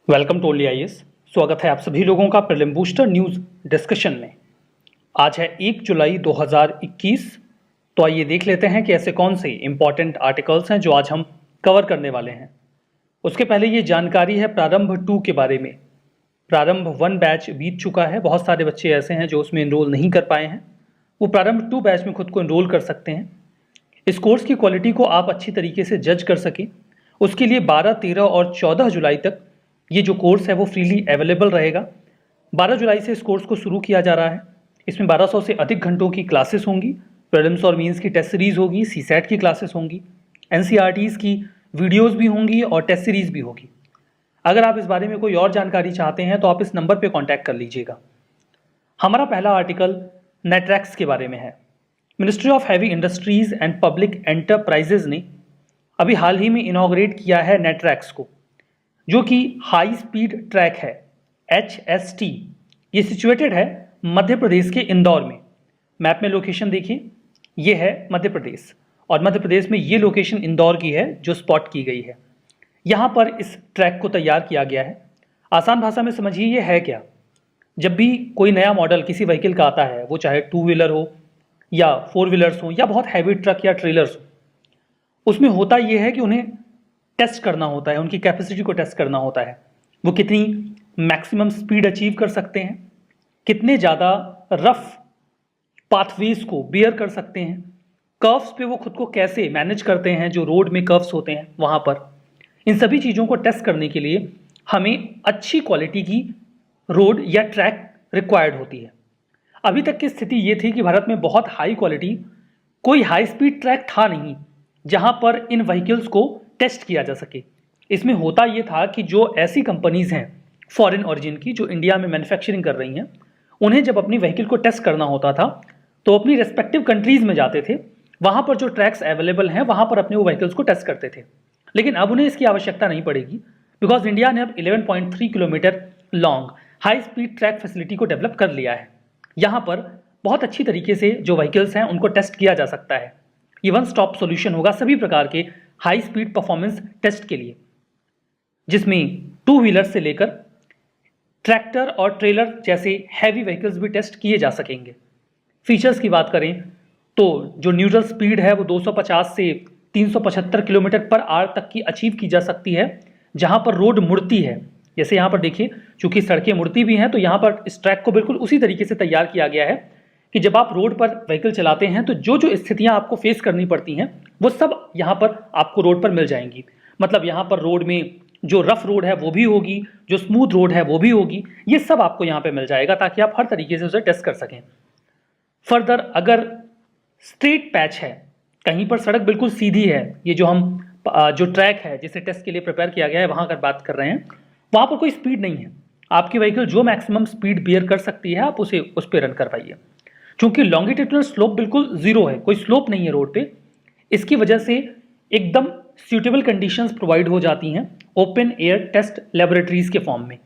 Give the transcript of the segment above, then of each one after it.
Welcome to only IAS. स्वागत है आप सभी लोगों का प्रीलिम बूस्टर न्यूज़ डिस्कशन में। आज है 1 जुलाई 2021। तो आइए देख लेते हैं कि ऐसे कौन से इंपॉर्टेंट आर्टिकल्स हैं जो आज हम कवर करने वाले हैं। उसके पहले ये जानकारी है प्रारंभ 2 के बारे में। प्रारंभ 1 बैच बीत चुका है। बहुत सारे बच्चे ऐसे हैं जो उसमें इनरोल नहीं कर पाए हैं। वो प्रारंभ 2 बैच में खुद को इनरोल कर सकते हैं। इस कोर्स की क्वालिटी को आप अच्छी तरीके से जज कर सकें, उसके लिए 12, 13 और 14 जुलाई तक ये जो कोर्स है वो फ्रीली अवेलेबल रहेगा। 12 जुलाई से इस कोर्स को शुरू किया जा रहा है। इसमें 1200 से अधिक घंटों की क्लासेस होंगी। प्रीलिम्स और मेंस की टेस्ट सीरीज होगी, सीसैट की क्लासेस होंगी, एनसीईआरटीज़ की वीडियोस भी होंगी और टेस्ट सीरीज भी होगी। अगर आप इस बारे में कोई और जानकारी चाहते हैं तो आप इस नंबर पर कॉन्टैक्ट कर लीजिएगा। हमारा पहला आर्टिकल नेट्रैक्स के बारे में है। Ministry of heavy industries and public enterprises ने अभी हाल ही में इनॉग्रेट किया है नेट्रैक्स को, जो कि हाई स्पीड ट्रैक है, HST। ये सिचुएटेड है मध्य प्रदेश के इंदौर में। मैप में लोकेशन देखिए, ये है मध्य प्रदेश और मध्य प्रदेश में ये लोकेशन इंदौर की है जो स्पॉट की गई है। यहाँ पर इस ट्रैक को तैयार किया गया है। आसान भाषा में समझिए ये है क्या। जब भी कोई नया मॉडल किसी व्हीकल का आता है, वो चाहे 2 व्हीलर हो या 4 व्हीलर्स हो या बहुत हैवी ट्रक या ट्रेलर्स हो, उसमें होता ये है कि उन्हें टेस्ट करना होता है, उनकी कैपेसिटी को टेस्ट करना होता है। वो कितनी मैक्सिमम स्पीड अचीव कर सकते हैं, कितने ज़्यादा रफ पाथवेज को बियर कर सकते हैं, कर्व्स पे वो खुद को कैसे मैनेज करते हैं, जो रोड में कर्व्स होते हैं वहाँ पर। इन सभी चीज़ों को टेस्ट करने के लिए हमें अच्छी क्वालिटी की रोड या ट्रैक रिक्वायर्ड होती है। अभी तक की स्थिति ये थी कि भारत में बहुत हाई क्वालिटी कोई हाई स्पीड ट्रैक था नहीं जहाँ पर इन व्हीकल्स को टेस्ट किया जा सके। इसमें होता ये था कि जो ऐसी कंपनीज हैं फॉरेन ओरिजिन की जो इंडिया में मैन्युफैक्चरिंग कर रही हैं, उन्हें जब अपनी व्हीकल को टेस्ट करना होता था तो अपनी रेस्पेक्टिव कंट्रीज में जाते थे। वहाँ पर जो ट्रैक्स अवेलेबल हैं वहाँ पर अपने वो व्हीकल्स को टेस्ट करते थे। लेकिन अब उन्हें इसकी आवश्यकता नहीं पड़ेगी, बिकॉज इंडिया ने अब 11.3 kilometre long high speed track facility को डेवलप कर लिया है। यहाँ पर बहुत अच्छी तरीके से जो व्हीकल्स हैं उनको टेस्ट किया जा सकता है। ये वन स्टॉप सॉल्यूशन होगा सभी प्रकार के हाई स्पीड परफॉर्मेंस टेस्ट के लिए, जिसमें 2 व्हीलर से लेकर ट्रैक्टर और ट्रेलर जैसे हैवी व्हीकल्स भी टेस्ट किए जा सकेंगे। फीचर्स की बात करें तो जो न्यूट्रल स्पीड है वो 250 से 375 किलोमीटर पर आवर तक की अचीव की जा सकती है जहां पर रोड मुड़ती है। जैसे यहाँ पर देखिए, चूंकि सड़कें मुड़ती भी हैं तो यहाँ पर इस ट्रैक को बिल्कुल उसी तरीके से तैयार किया गया है कि जब आप रोड पर व्हीकल चलाते हैं तो जो जो स्थितियां आपको फेस करनी पड़ती हैं वो सब यहाँ पर आपको रोड पर मिल जाएंगी। मतलब यहाँ पर रोड में जो रफ रोड है वो भी होगी, जो स्मूथ रोड है वो भी होगी, ये सब आपको यहाँ पे मिल जाएगा ताकि आप हर तरीके से उसे टेस्ट कर सकें। फर्दर अगर स्ट्रेट पैच है, कहीं पर सड़क बिल्कुल सीधी है, ये जो ट्रैक है जिसे टेस्ट के लिए प्रिपेयर किया गया है वहाँ अगर बात कर रहे हैं, वहाँ पर कोई स्पीड नहीं है। आपकी व्हीकल जो मैक्सिमम स्पीड बियर कर सकती है आप उसे उस पर रन करवाइए। चूंकि लॉन्गिट्यूडनल स्लोप बिल्कुल जीरो है, कोई स्लोप नहीं है रोड पे, इसकी वजह से एकदम सूटेबल कंडीशंस प्रोवाइड हो जाती हैं ओपन एयर टेस्ट लेबोरेटरीज के फॉर्म में।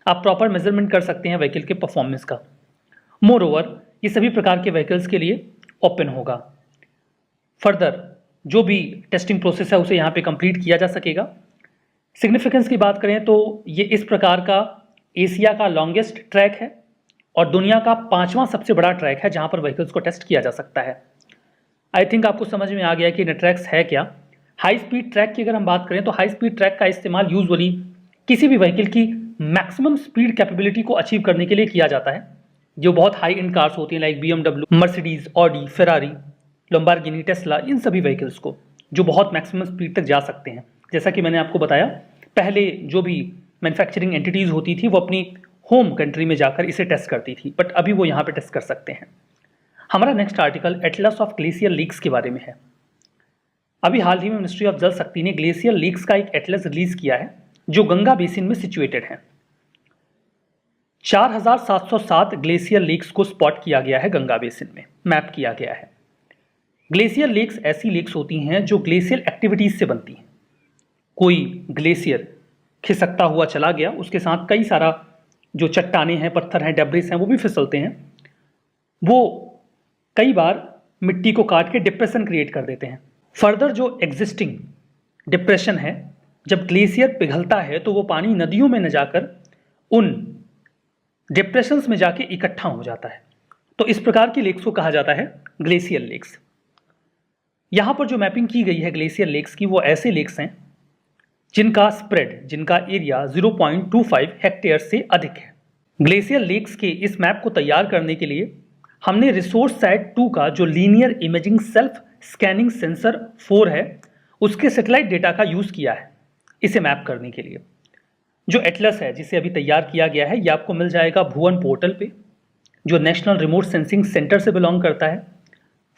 आप प्रॉपर मेजरमेंट कर सकते हैं व्हीकल के परफॉर्मेंस का। मोर ओवर ये सभी प्रकार के व्हीकल्स के लिए ओपन होगा। फर्दर जो भी टेस्टिंग प्रोसेस है उसे यहाँ पे कंप्लीट किया जा सकेगा। सिग्निफिकेंस की बात करें तो ये इस प्रकार का एशिया का लॉन्गेस्ट ट्रैक है और दुनिया का 5वां सबसे बड़ा ट्रैक है जहां पर व्हीकल्स को टेस्ट किया जा सकता है। आई थिंक आपको समझ में आ गया कि नेट्रैक्स है क्या। हाई स्पीड ट्रैक की अगर हम बात करें तो हाई स्पीड ट्रैक का इस्तेमाल यूजुअली किसी भी व्हीकल की मैक्सिमम स्पीड कैपेबिलिटी को अचीव करने के लिए किया जाता है। जो बहुत हाई एंड कार्स होती हैं like BMW, Mercedes, Audi, Ferrari, Lamborghini, Tesla, इन सभी व्हीकल्स को जो बहुत मैक्सिमम स्पीड तक जा सकते हैं। जैसा कि मैंने आपको बताया, पहले जो भी मैन्युफैक्चरिंग एंटिटीज़ होती थी वो अपनी होम कंट्री में जाकर इसे टेस्ट करती थी, बट अभी वो यहाँ पे टेस्ट कर सकते हैं। हमारा next article Atlas of glacier leaks के बारे में है। अभी हाल ही में मिनिस्ट्री ऑफ जल शक्ति ने ग्लेशियर लीक्स का एक एटलस रिलीज किया है जो गंगा बेसिन में सिचुएटेड है। 4707 ग्लेशियर लीक्स को स्पॉट किया गया है गंगा बेसिन में, मैप किया गया है। ग्लेशियर लीक्स ऐसी लीक्स होती हैं जो ग्लेशियल एक्टिविटीज से बनती हैं। कोई ग्लेशियर खिसकता हुआ चला गया, उसके साथ कई सारा जो चट्टाने हैं, पत्थर हैं, डेब्रिस हैं वो भी फिसलते हैं। वो कई बार मिट्टी को काट के डिप्रेशन क्रिएट कर देते हैं। फर्दर जो एग्जिस्टिंग डिप्रेशन है जब ग्लेशियर पिघलता है तो वो पानी नदियों में न जाकर उन डिप्रेशंस में जाके इकट्ठा हो जाता है। तो इस प्रकार की लेक्स को कहा जाता है ग्लेशियल लेक्स। यहां पर जो मैपिंग की गई है ग्लेशियल लेक्स की, वो ऐसे लेक्स हैं जिनका स्प्रेड, जिनका एरिया 0.25 हेक्टेयर से अधिक है। ग्लेशियल लेक्स के इस मैप को तैयार करने के लिए हमने रिसोर्स साइट 2 का जो linear imaging self scanning sensor 4 है, उसके सैटेलाइट डेटा का यूज़ किया है इसे मैप करने के लिए। जो एटलस है जिसे अभी तैयार किया गया है, ये आपको मिल जाएगा भुवन पोर्टल पे, जो नेशनल रिमोट सेंसिंग सेंटर से बिलोंग करता है।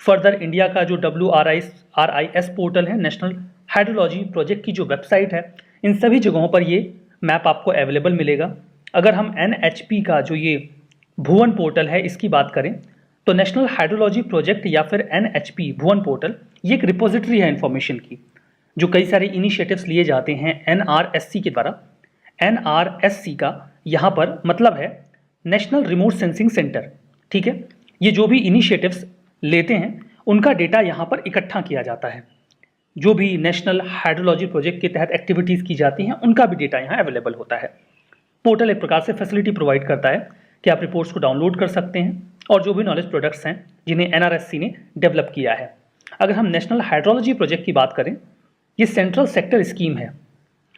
फर्दर इंडिया का जो WRIS पोर्टल है, नेशनल हाइड्रोलॉजी प्रोजेक्ट की जो वेबसाइट है, इन सभी जगहों पर ये मैप आपको अवेलेबल मिलेगा। अगर हम NHP का जो ये भुवन पोर्टल है इसकी बात करें, तो नेशनल हाइड्रोलॉजी प्रोजेक्ट या फिर NHP भुवन पोर्टल ये एक रिपोजिटरी है इंफॉर्मेशन की, जो कई सारे इनिशिएटिव्स लिए जाते हैं NRSC के द्वारा। NRSC का यहाँ पर मतलब है नेशनल रिमोट सेंसिंग सेंटर, ठीक है। ये जो भी इनिशिएटिव्स लेते हैं उनका डेटा यहाँ पर इकट्ठा किया जाता है। जो भी नेशनल हाइड्रोलॉजी प्रोजेक्ट के तहत एक्टिविटीज़ की जाती हैं उनका भी डेटा यहाँ अवेलेबल होता है। पोर्टल एक प्रकार से फैसिलिटी प्रोवाइड करता है कि आप रिपोर्ट्स को डाउनलोड कर सकते हैं और जो भी नॉलेज प्रोडक्ट्स हैं जिन्हें NRSC ने डेवलप किया है। अगर हम नेशनल हाइड्रोलॉजी प्रोजेक्ट की बात करें, ये सेंट्रल सेक्टर स्कीम है।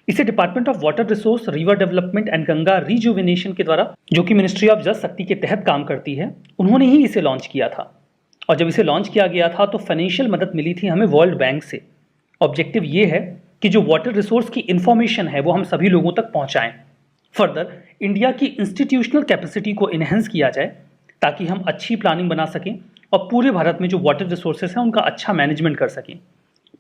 इसे department of water resource, river development and Ganga rejuvenation के द्वारा, जो कि मिनिस्ट्री ऑफ जल शक्ति के तहत काम करती है, उन्होंने ही इसे लॉन्च किया था। और जब इसे लॉन्च किया गया था तो फाइनेंशियल मदद मिली थी हमें वर्ल्ड बैंक से। ऑब्जेक्टिव ये है कि जो वाटर रिसोर्स की इंफॉर्मेशन है वो हम सभी लोगों तक पहुंचाएं। फर्दर इंडिया की इंस्टीट्यूशनल कैपेसिटी को इन्हेंस किया जाए ताकि हम अच्छी प्लानिंग बना सकें और पूरे भारत में जो वाटर रिसोर्सेस हैं उनका अच्छा मैनेजमेंट कर सकें।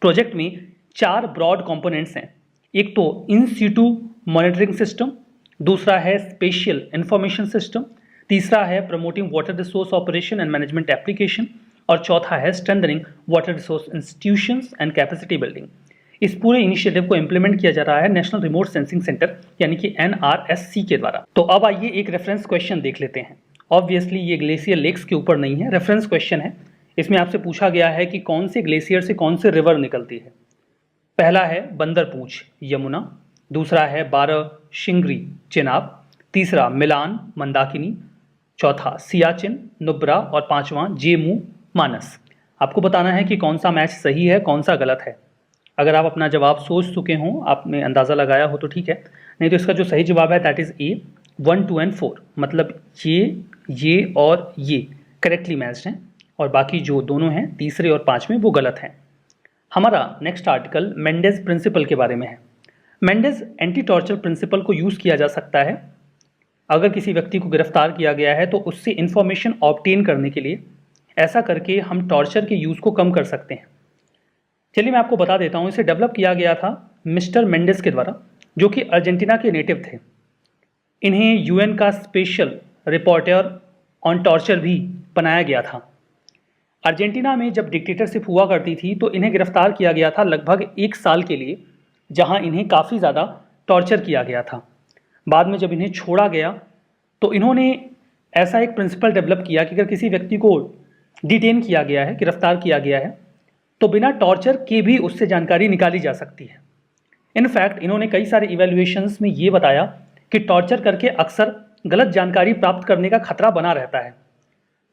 प्रोजेक्ट में 4 ब्रॉड कंपोनेंट्स हैं। एक तो इन सीटू मॉनिटरिंग सिस्टम, दूसरा है स्पेशियल इंफॉर्मेशन सिस्टम, तीसरा है promoting water resource operation and management application, और चौथा है strengthening water resource institutions and capacity building. इस पूरे इनिशिएटिव को इंप्लीमेंट किया जा रहा है नेशनल रिमोट सेंसिंग सेंटर यानी कि NRSC के द्वारा। तो अब आइए एक रेफरेंस क्वेश्चन देख लेते हैं। ऑब्वियसली ये ग्लेशियर लेक्स के ऊपर नहीं है, रेफरेंस क्वेश्चन है। इसमें आपसे पूछा गया है कि कौन से ग्लेशियर से कौन से रिवर निकलती है। पहला है बंदरपूंछ यमुना, दूसरा है बाराशिंगरी चेनाब, तीसरा मिलान मंदाकिनी, चौथा सियाचिन नुब्रा और पांचवा जेमू मानस। आपको बताना है कि कौन सा मैच सही है, कौन सा गलत है। अगर आप अपना जवाब सोच चुके हों, आपने अंदाज़ा लगाया हो तो ठीक है, नहीं तो इसका जो सही जवाब है दैट इज़ A 1, 2 एंड 4। मतलब ये और ये करेक्टली मैच्ड हैं और बाकी जो दोनों हैं तीसरे और पाँचवें वो गलत हैं। हमारा नेक्स्ट आर्टिकल मेंडेज प्रिंसिपल के बारे में है। मेंडेज एंटी टॉर्चर प्रिंसिपल को यूज़ किया जा सकता है अगर किसी व्यक्ति को गिरफ्तार किया गया है तो उससे इंफॉर्मेशन ऑब्टेन करने के लिए। ऐसा करके हम टॉर्चर के यूज़ को कम कर सकते हैं। चलिए मैं आपको बता देता हूँ, इसे डेवलप किया गया था मिस्टर मेंडेज के द्वारा, जो कि अर्जेंटीना के नेटिव थे। इन्हें UN का स्पेशल रिपोर्टर ऑन टॉर्चर भी बनाया गया था। अर्जेंटीना में जब डिक्टेटरशिप हुआ करती थी तो इन्हें गिरफ्तार किया गया था लगभग 1 साल के लिए, जहां इन्हें काफ़ी ज़्यादा टॉर्चर किया गया था। बाद में जब इन्हें छोड़ा गया तो इन्होंने ऐसा एक प्रिंसिपल डेवलप किया कि अगर किसी व्यक्ति को डिटेन किया गया है, गिरफ्तार किया गया है, तो बिना टॉर्चर के भी उससे जानकारी निकाली जा सकती है। इनफैक्ट इन्होंने कई सारे इवैल्यूएशंस में ये बताया कि टॉर्चर करके अक्सर गलत जानकारी प्राप्त करने का खतरा बना रहता है।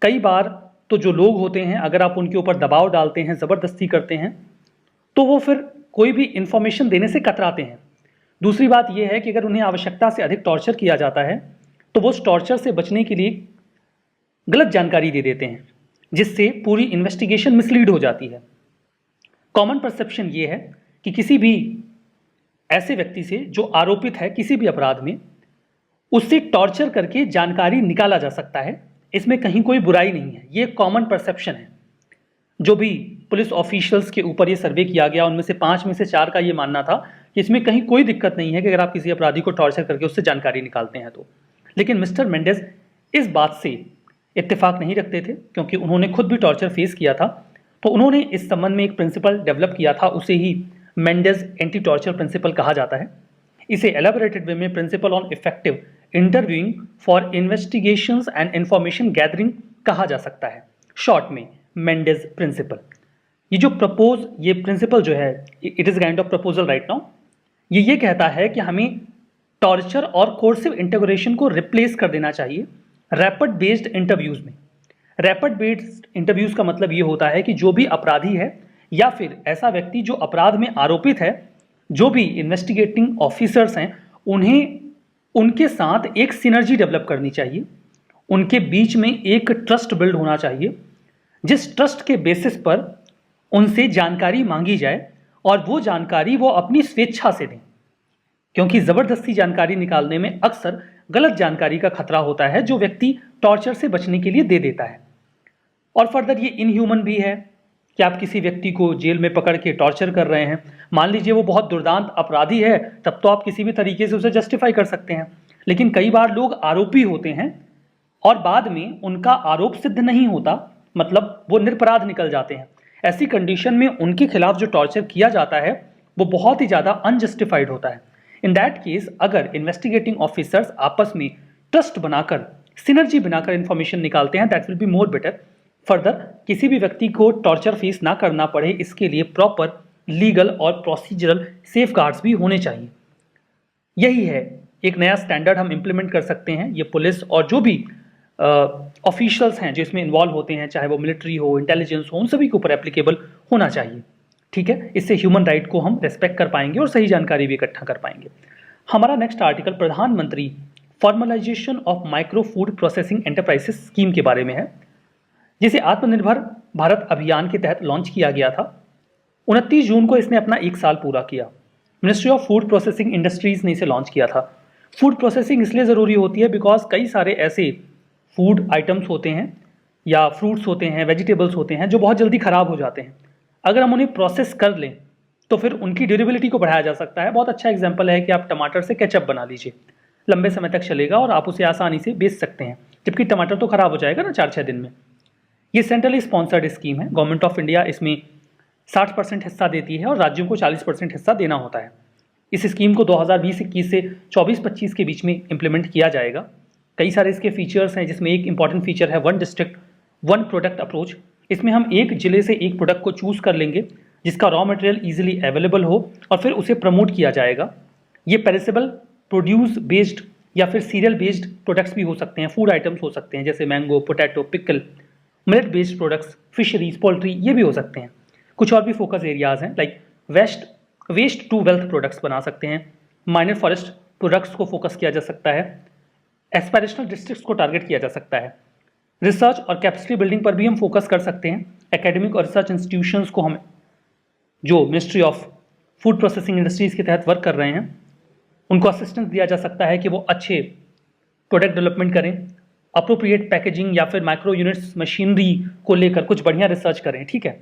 कई बार तो जो लोग होते हैं, अगर आप उनके ऊपर दबाव डालते हैं, ज़बरदस्ती करते हैं, तो वो फिर कोई भी इंफॉर्मेशन देने से कतराते हैं। दूसरी बात यह है कि अगर उन्हें आवश्यकता से अधिक टॉर्चर किया जाता है तो वो उस टॉर्चर से बचने के लिए गलत जानकारी दे देते हैं, जिससे पूरी इन्वेस्टिगेशन मिसलीड हो जाती है। कॉमन परसेप्शन ये है कि किसी भी ऐसे व्यक्ति से जो आरोपित है किसी भी अपराध में, उससे टॉर्चर करके जानकारी निकाला जा सकता है। इसमें कहीं कोई बुराई नहीं है, ये कॉमन परसेप्शन है। जो भी पुलिस ऑफिशियल्स के ऊपर ये सर्वे किया गया उनमें से 5 में से 4 का ये मानना था कि इसमें कहीं कोई दिक्कत नहीं है कि अगर आप किसी अपराधी को टॉर्चर करके उससे जानकारी निकालते हैं तो। लेकिन मिस्टर मेंडेज इस बात से इत्तेफाक नहीं रखते थे, क्योंकि उन्होंने खुद भी टॉर्चर फेस किया था। तो उन्होंने इस संबंध में एक प्रिंसिपल डेवलप किया था, उसे ही मेंडेज एंटी टॉर्चर प्रिंसिपल कहा जाता है। इसे एलैबोरेटेड वे में principal on effective interviewing for investigations and information gathering कहा जा सकता है, शॉर्ट में मेंडेज प्रिंसिपल। ये प्रिंसिपल जो है, it is kind of proposal right now. ये कहता है कि हमें टॉर्चर और कोर्सिव इंटरोगेशन को रिप्लेस कर देना चाहिए रैपिड बेस्ड इंटरव्यूज में। रैपिड बेस्ड इंटरव्यूज का मतलब ये होता है कि जो भी अपराधी है या फिर ऐसा व्यक्ति जो अपराध में आरोपित है, जो भी इन्वेस्टिगेटिंग ऑफिसर्स हैं, उन्हें उनके साथ एक सिनर्जी डेवलप करनी चाहिए। उनके बीच में एक ट्रस्ट बिल्ड होना चाहिए, जिस ट्रस्ट के बेसिस पर उनसे जानकारी मांगी जाए और वो जानकारी वो अपनी स्वेच्छा से दें, क्योंकि ज़बरदस्ती जानकारी निकालने में अक्सर गलत जानकारी का खतरा होता है जो व्यक्ति टॉर्चर से बचने के लिए दे देता है। और फर्दर ये इनह्यूमन भी है कि आप किसी व्यक्ति को जेल में पकड़ के टॉर्चर कर रहे हैं। मान लीजिए वो बहुत दुर्दांत अपराधी है, तब तो आप किसी भी तरीके से उसे जस्टिफाई कर सकते हैं। लेकिन कई बार लोग आरोपी होते हैं और बाद में उनका आरोप सिद्ध नहीं होता, मतलब वो निरपराध निकल जाते हैं। ऐसी कंडीशन में उनके खिलाफ जो टॉर्चर किया जाता है वो बहुत ही ज़्यादा अनजस्टिफाइड होता है। इन दैट केस अगर इन्वेस्टिगेटिंग ऑफिसर्स आपस में ट्रस्ट बनाकर, सिनर्जी बनाकर इंफॉर्मेशन निकालते हैं, that will be more better. Further किसी भी व्यक्ति को टॉर्चर फेस ना करना पड़े, इसके लिए प्रॉपर लीगल और प्रोसीजरल सेफगार्ड्स भी होने चाहिए। यही है एक नया स्टैंडर्ड हम इंप्लीमेंट कर सकते हैं। ये पुलिस और जो भी ऑफिशियल्स हैं जो इसमें इन्वॉल्व होते हैं, चाहे वो मिलिट्री हो, इंटेलिजेंस हो, उन सभी के ऊपर एप्लीकेबल होना चाहिए। ठीक है, इससे ह्यूमन राइट को हम रेस्पेक्ट कर पाएंगे और सही जानकारी भी इकट्ठा कर पाएंगे। हमारा नेक्स्ट आर्टिकल प्रधानमंत्री formalisation of micro food processing enterprises scheme के बारे में है, जिसे आत्मनिर्भर भारत अभियान के तहत लॉन्च किया गया था। 29 जून को इसने अपना 1 साल पूरा किया। Ministry of food processing industries ने इसे लॉन्च किया था। फूड प्रोसेसिंग इसलिए ज़रूरी होती है बिकॉज कई सारे ऐसे फूड आइटम्स होते हैं या फ्रूट्स होते हैं, वेजिटेबल्स होते हैं जो बहुत जल्दी ख़राब हो जाते हैं। अगर हम उन्हें प्रोसेस कर लें तो फिर उनकी ड्यूरेबिलिटी को बढ़ाया जा सकता है। बहुत अच्छा एग्जांपल है कि आप टमाटर से केचप बना लीजिए, लंबे समय तक चलेगा और आप उसे आसानी से बेच सकते हैं, जबकि टमाटर तो ख़राब हो जाएगा ना 4-6 दिन में। ये सेंट्रली स्पॉन्सर्ड स्कीम है। गवर्नमेंट ऑफ इंडिया इसमें 60% हिस्सा देती है और राज्यों को 40% हिस्सा देना होता है। इस स्कीम को 2020-21 से 24-25 के बीच में इम्प्लीमेंट किया जाएगा। कई सारे इसके फीचर्स हैं, जिसमें एक इंपॉर्टेंट फीचर है one district one product approach. इसमें हम एक जिले से एक प्रोडक्ट को चूज़ कर लेंगे जिसका रॉ मटेरियल ईजिली अवेलेबल हो और फिर उसे प्रमोट किया जाएगा। ये पेरिसेबल प्रोड्यूस बेस्ड या फिर सीरियल बेस्ड प्रोडक्ट्स भी हो सकते हैं, फूड आइटम्स हो सकते हैं जैसे mango, potato, pickle, millet based products, fisheries, poultry, ये भी हो सकते हैं। कुछ और भी फोकस एरियाज हैं like waste to wealth products बना सकते हैं, माइनर फॉरेस्ट प्रोडक्ट्स को फोकस किया जा सकता है, एस्पायरेशनल डिस्ट्रिक्ट्स को टारगेट किया जा सकता है। रिसर्च और कैपेसिटी बिल्डिंग पर भी हम फोकस कर सकते हैं। एकेडमिक और रिसर्च इंस्टीट्यूशंस को हम जो ministry of food processing industries के तहत वर्क कर रहे हैं उनको असिस्टेंस दिया जा सकता है कि वो अच्छे प्रोडक्ट डेवलपमेंट करें, अप्रोप्रिएट पैकेजिंग या फिर माइक्रो यूनिट्स मशीनरी को लेकर कुछ बढ़िया रिसर्च करें। ठीक है,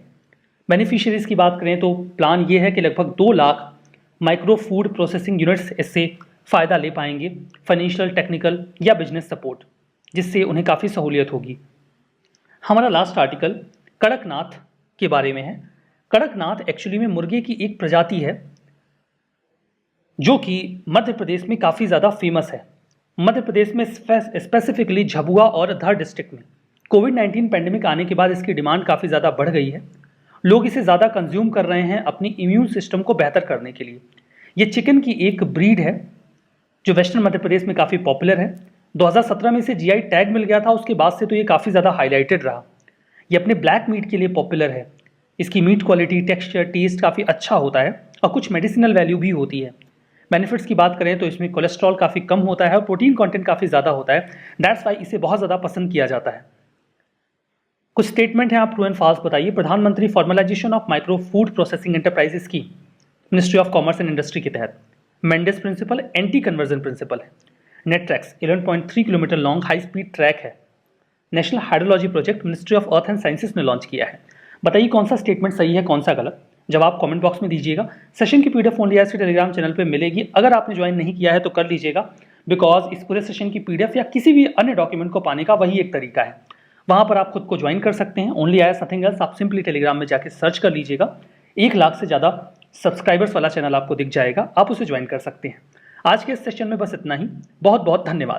बेनिफिशियरीज की बात करें तो प्लान ये है कि लगभग 2 lakh micro food processing units इससे फ़ायदा ले पाएंगे, फाइनेंशियल, टेक्निकल या बिजनेस सपोर्ट, जिससे उन्हें काफ़ी सहूलियत होगी। हमारा लास्ट आर्टिकल कड़कनाथ के बारे में है। कड़कनाथ एक्चुअली में मुर्गे की एक प्रजाति है जो कि मध्य प्रदेश में काफ़ी ज़्यादा फेमस है। मध्य प्रदेश में स्पेसिफिकली झाबुआ और धर डिस्ट्रिक्ट में कोविड-19 पैंडेमिक आने के बाद इसकी डिमांड काफ़ी ज़्यादा बढ़ गई है। लोग इसे ज़्यादा कंज्यूम कर रहे हैं अपनी इम्यून सिस्टम को बेहतर करने के लिए। ये चिकन की एक ब्रीड है जो वेस्टर्न मध्य प्रदेश में काफ़ी पॉपुलर है। 2017 में इसे जीआई टैग मिल गया था, उसके बाद से तो ये काफ़ी ज़्यादा हाईलाइटेड रहा। ये अपने ब्लैक मीट के लिए पॉपुलर है। इसकी मीट क्वालिटी, टेक्सचर, टेस्ट काफ़ी अच्छा होता है और कुछ मेडिसिनल वैल्यू भी होती है। बेनिफिट्स की बात करें तो इसमें कोलेस्ट्रॉल काफ़ी कम होता है और प्रोटीन कंटेंट काफ़ी ज़्यादा होता है। दैट्स वाई इसे बहुत ज़्यादा पसंद किया जाता है। कुछ स्टेटमेंट हैं, आप ट्रू एंड फॉल्स बताइए। प्रधानमंत्री formalisation of micro food processing enterprises की ministry of commerce and industry के तहत मेंडेस प्रिंसिपल एंटी कन्वर्जन प्रिंसिपल है। Net tracks 11.3 kilometre long high speed track है। National hydrology project ministry of earth and sciences ने launch किया है। बताइए कौन सा स्टेटमेंट सही है, कौन सा गलत। जवाब कमेंट बॉक्स में दीजिएगा। सेशन की पीडीएफ ओनली आज के टेलीग्राम चैनल पे मिलेगी। अगर आपने ज्वाइन नहीं किया है तो कर लीजिएगा, बिकॉज इस पूरे सेशन की पीडीएफ या किसी भी अन्य डॉक्यूमेंट को पाने का वही एक तरीका है। वहां पर आप खुद को ज्वाइन कर सकते हैं। ओनली आज नथिंग एल्स। आप सिंपली टेलीग्राम में जाके सर्च कर लीजिएगा। 1 लाख से ज़्यादा सब्सक्राइबर्स वाला चैनल आपको दिख जाएगा, आप उसे ज्वाइन कर सकते हैं। आज के इस सेशन में बस इतना ही। बहुत बहुत धन्यवाद।